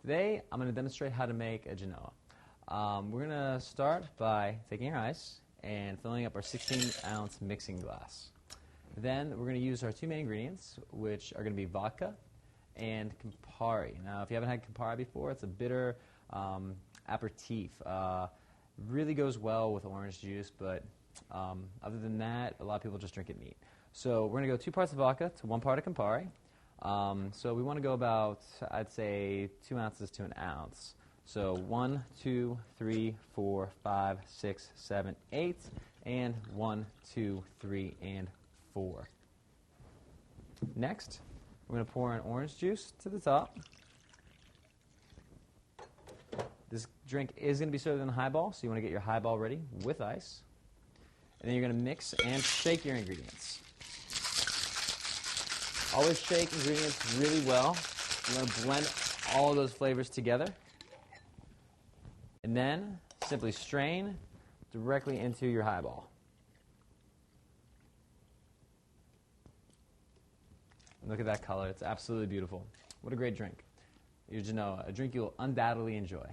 Today, I'm going to demonstrate how to make a Genoa. We're going to start by taking our ice and filling up our 16-ounce mixing glass. Then we're going to use our two main ingredients, which are going to be vodka and Campari. Now, if you haven't had Campari before, it's a bitter aperitif. Really goes well with orange juice, but other than that, a lot of people just drink it neat. So we're going to go 2 parts of vodka to 1 part of Campari. So we want to go about, I'd say, 2 ounces to an ounce. So 1, 2, 3, 4, 5, 6, 7, 8, and 1, 2, 3, and 4. Next, we're going to pour in orange juice to the top. This drink is going to be served in a highball, so you want to get your highball ready with ice. And then you're going to mix and shake your ingredients. Always shake ingredients really well. You want to blend all of those flavors together. And then simply strain directly into your highball. And look at that color. It's absolutely beautiful. What a great drink. Your Genoa, a drink you'll undoubtedly enjoy.